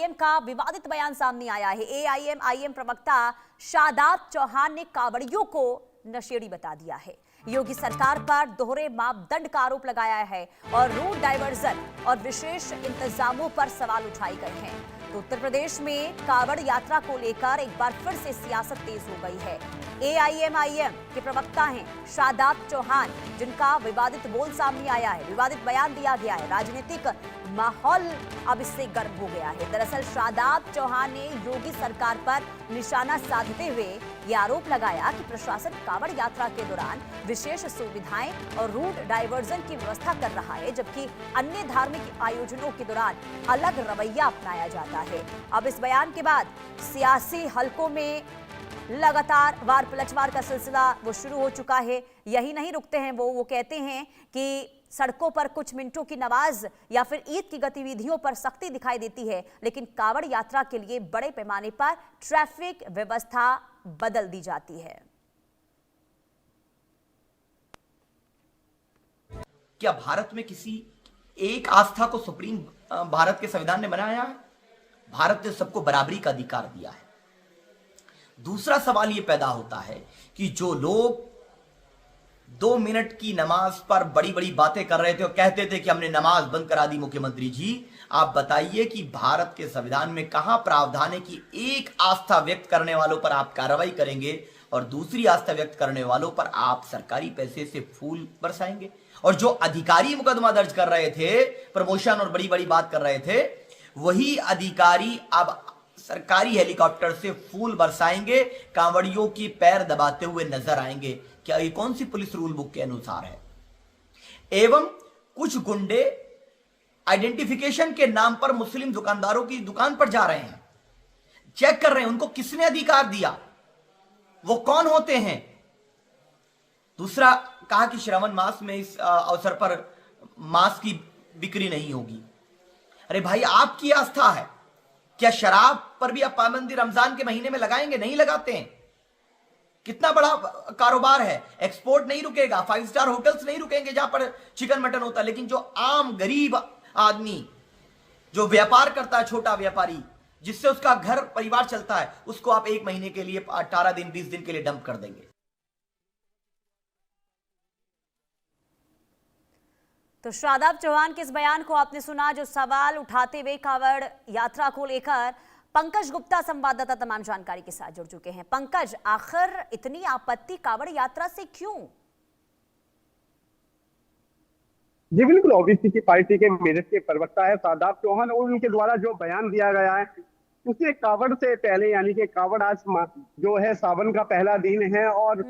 AIM का विवादित बयान सामने आया है। एआईएम प्रवक्ता शादाब चौहान ने कांवड़ियों को नशेड़ी बता दिया है। योगी सरकार पर दोहरे मापदंड का आरोप लगाया है और रूट डाइवर्जन और विशेष इंतजामों पर सवाल उठाए गए हैं। तो उत्तर प्रदेश में कांवड़ यात्रा को लेकर एक बार फिर से सियासत तेज हो गई है। एआईएम के प्रवक्ता हैं शादाब चौहान, जिनका विवादित बोल सामने आया है, विवादित बयान दिया गया है। राजनीतिक माहौल अब इससे गर्म हो गया है। दरअसल शादाब चौहान ने योगी सरकार पर निशाना साधते हुए ये आरोप लगाया कि प्रशासन कांवड़ यात्रा के दौरान विशेष सुविधाएं और रूट डाइवर्जन की व्यवस्था कर रहा है, जबकि अन्य धार्मिक आयोजनों के दौरान अलग रवैया अपनाया जाता है। अब इस बयान के बाद सियासी हलकों में लगातार वार पलटवार का सिलसिला वो शुरू हो चुका है। यही नहीं रुकते हैं वो कहते हैं कि सड़कों पर कुछ मिनटों की नमाज या फिर ईद की गतिविधियों पर सख्ती दिखाई देती है, लेकिन कांवड़ यात्रा के लिए बड़े पैमाने पर ट्रैफिक व्यवस्था बदल दी जाती है। क्या भारत में किसी एक आस्था को सुप्रीम भारत के संविधान ने बनाया है? भारत ने सबको बराबरी का अधिकार दिया है। दूसरा सवाल यह पैदा होता है कि जो लोग 2 मिनट की नमाज पर बड़ी बड़ी बातें कर रहे थे और कहते थे कि हमने नमाज बंद करा दी, मुख्यमंत्री जी आप बताइए कि भारत के संविधान में कहां प्रावधान है कि एक आस्था व्यक्त करने वालों पर आप कार्रवाई करेंगे और दूसरी आस्था व्यक्त करने वालों पर आप सरकारी पैसे से फूल बरसाएंगे? और जो अधिकारी मुकदमा दर्ज कर रहे थे, प्रमोशन और बड़ी बड़ी बात कर रहे थे, वही अधिकारी अब सरकारी हेलीकॉप्टर से फूल बरसाएंगे, कांवड़ियों की पैर दबाते हुए नजर आएंगे। क्या ये कौन सी पुलिस रूल बुक के अनुसार है? एवं कुछ गुंडे आइडेंटिफिकेशन के नाम पर मुस्लिम दुकानदारों की दुकान पर जा रहे हैं, चेक कर रहे हैं, उनको किसने अधिकार दिया, वो कौन होते हैं? दूसरा कहा कि श्रावण मास में इस अवसर पर मांस की बिक्री नहीं होगी। अरे भाई, आपकी आस्था है, क्या शराब पर भी आप पाबंदी रमजान के महीने में लगाएंगे? नहीं लगाते हैं। कितना बड़ा कारोबार है, एक्सपोर्ट नहीं रुकेगा, 5 स्टार होटल्स नहीं रुकेंगे जहां पर चिकन मटन होता है, लेकिन जो आम गरीब आदमी जो व्यापार करता है, छोटा व्यापारी जिससे उसका घर परिवार चलता है, उसको आप 1 महीने के लिए 18 दिन 20 दिन के लिए डंप कर देंगे। तो शादाब चौहान के इस बयान को आपने सुना, जो सवाल उठाते हुए कांवड़ यात्रा को लेकर पंकज गुप्ता संवाददाता तमाम जानकारी के साथ जुड़ चुके हैं। पंकज, आखिर इतनी आपत्ति कांवड़ यात्रा से क्यों? जी बिल्कुल, ओबीसी की पार्टी के मेरठ के प्रवक्ता है शादाब चौहान और उनके द्वारा जो बयान दिया गया है उसे कांवड़ से पहले, यानी कि कांवड़ आज जो है सावन का पहला दिन है और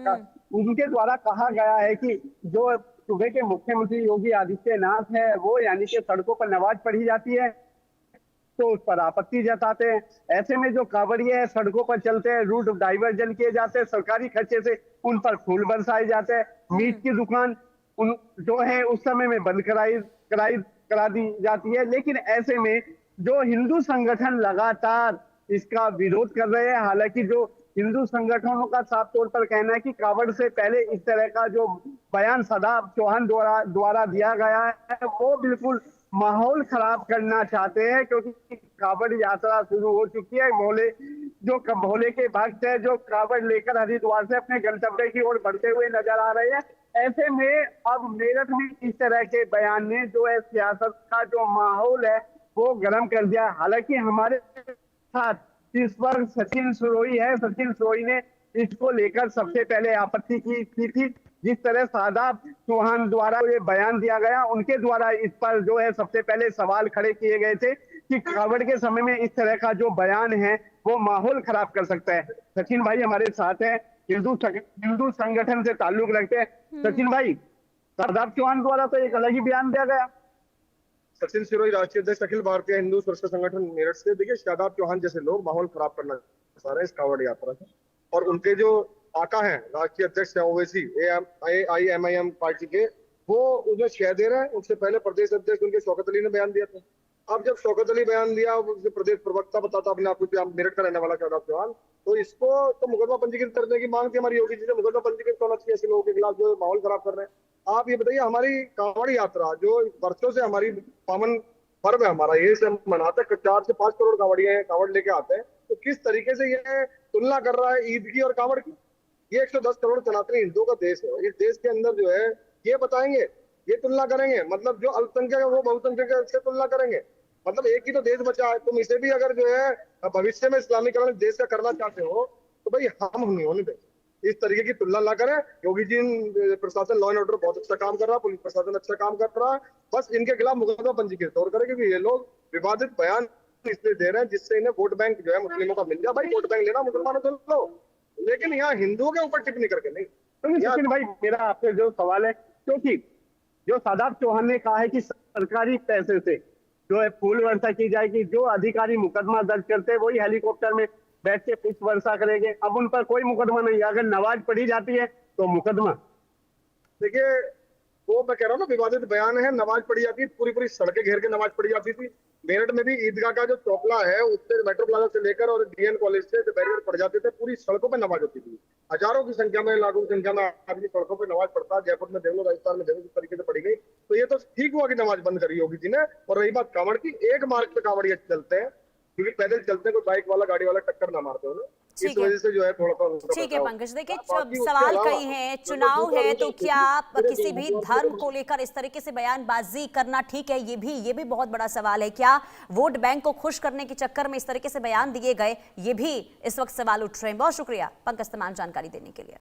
उनके द्वारा कहा गया है कि जो सूबे के मुख्यमंत्री योगी आदित्यनाथ है वो यानी कि सड़कों पर नमाज पढ़ी जाती है तो उस पर आपत्ति जताते हैं। ऐसे में जो कांवड़िए सड़कों पर चलते हैं, रूट डाइवर्जन किए जाते हैं, सरकारी खर्चे से उन पर फूल बरसाए जाते हैं, मीट की दुकान उन जो है उस समय में बंद करा दी जाती है। लेकिन ऐसे में जो हिंदू संगठन लगातार इसका विरोध कर रहे हैं, हालांकि जो हिंदू संगठनों का साफ तौर पर कहना है कि कांवड़ से पहले इस तरह का जो बयान शादाब चौहान द्वारा दिया गया है वो बिल्कुल माहौल खराब करना चाहते हैं, क्योंकि कांवड़ यात्रा शुरू हो चुकी है। भोले के भक्त है जो कांवड़ लेकर हरिद्वार से अपने गंतव्य की ओर बढ़ते हुए नजर आ रहे हैं। ऐसे में अब मेरठ में इस तरह के बयान ने जो है सियासत का जो माहौल है वो गर्म कर दिया। हालांकि हमारे साथ इस पर सचिन सुरोई है, सचिन सुरोई ने इसको लेकर सबसे पहले आपत्ति की थी। जिस तरह शादाब चौहान द्वारा ये बयान दिया गया, उनके द्वारा इस पर जो है सबसे पहले सवाल खड़े किए गए थे कि कांवड़ के समय में इस तरह का जो बयान है वो माहौल खराब कर सकता है। सचिन भाई हमारे साथ है, हिंदू संगठन से ताल्लुक रखते हैं। सचिन भाई, शादाब चौहान द्वारा तो एक अलग ही बयान दिया गया। सचिन सिरोही, राष्ट्रीय अध्यक्ष अखिल भारतीय हिंदू सुरक्षा संगठन मेरठ से। देखिए, शादाब चौहान जैसे लोग माहौल खराब करना चाह रहे हैं इस कांवड़ यात्रा से, और उनके जो आका हैं राष्ट्रीय अध्यक्ष है ओवैसी एआईएम पार्टी के, वो उन्हें शेयर दे रहे हैं। उससे पहले प्रदेश अध्यक्ष उनके शौकत अली ने बयान दिया था। अब जब शौकत अली बयान दिया, प्रदेश प्रवक्ता बताता अपने आप को मेरठ का रहने वाला शादाब चौहान, तो इसको तो मुकदमा पंजीकृत करने की मांग थी हमारी योगी जी से। मुकदमा पंजीकृत होना चाहिए ऐसे लोगों के खिलाफ जो माहौल खराब कर रहे हैं। आप ये बताइए, हमारी कांवड़ यात्रा जो वर्षों से हमारी पावन पर्व है हमारा, ये से हम मनाते हैं। 4 से 5 करोड़ कावड़िए कावड़ लेके आते हैं। तो किस तरीके से ये तुलना कर रहा है ईद की और कावड़ की? ये 110 करोड़ सनातनी हिंदुओं का देश है। इस देश के अंदर जो है ये बताएंगे, ये तुलना करेंगे, मतलब जो अल्पसंख्यक है वो बहुसंख्यक से तुलना करेंगे। मतलब एक ही तो देश बचा है, तुम इसे भी अगर जो है भविष्य में इस्लामीकरण देश का करना चाहते हो तो भाई हम नहीं होने देंगे। इस तरीके की तुलना ना करें। योगी जी प्रशासन लॉ एंड ऑर्डर बहुत अच्छा काम कर रहा है, पुलिस प्रशासन अच्छा काम कर रहा है। बस इनके खिलाफ मुकदमा पंजीकृत और करें, क्योंकि ये लोग विवादित बयान इसलिए दे रहे हैं जिससे इन्हें वोट बैंक जो है मुस्लिमों का मिल जाए। भाई वोट बैंक लेना मुसलमानों से लो, लेकिन यहाँ हिंदुओं के ऊपर टिप्पणी करके नहीं। सचिन भाई, मेरा आपसे जो सवाल है, क्योंकि जो शादाब चौहान ने कहा है कि सरकारी पैसे से जो है फूल वर्षा की जाएगी, जो अधिकारी मुकदमा दर्ज करते हैं वही हेलीकॉप्टर में बैठ के पुष्प वर्षा करेंगे। अब उन पर कोई मुकदमा नहीं, अगर नमाज पढ़ी जाती है तो मुकदमा। देखिए, वो मैं कह रहा हूँ ना, विवादित बयान है। नमाज पढ़ी जाती है, पूरी पूरी सड़कें घेर के नमाज पढ़ी जाती थी। मेरठ में भी ईदगाह का जो चौपला है उससे मेट्रो प्लाजा से लेकर और डीएन कॉलेज से जो बैरियर पड़ जाते थे, पूरी सड़कों पे नमाज होती थी। हजारों की संख्या में, लाखों की संख्या में आदमी सड़कों पे नमाज पढ़ता है। जयपुर में देख लो, राजस्थान में देखो किस तरीके से पड़ी गई। तो ये तो ठीक हुआ कि नमाज बंद करी योगी जी ने। और रही बात कांवड़ की, एक मार्ग पे कांवड़िया चलते हैं, क्योंकि पैदल चलते हैं, कोई बाइक वाला गाड़ी वाला टक्कर ना मारते हो। इस वजह से जो है थोड़ा सा ठीक है पंकज, देखिए सवाल कई हैं, चुनाव है तो क्या किसी भी धर्म को लेकर इस तरीके से बयानबाजी करना ठीक है? ये भी बहुत बड़ा सवाल है। क्या वोट बैंक को खुश करने के चक्कर में इस तरीके से बयान दिए गए? ये भी इस वक्त सवाल उठ रहे हैं। बहुत शुक्रिया पंकज तमाम जानकारी देने के लिए।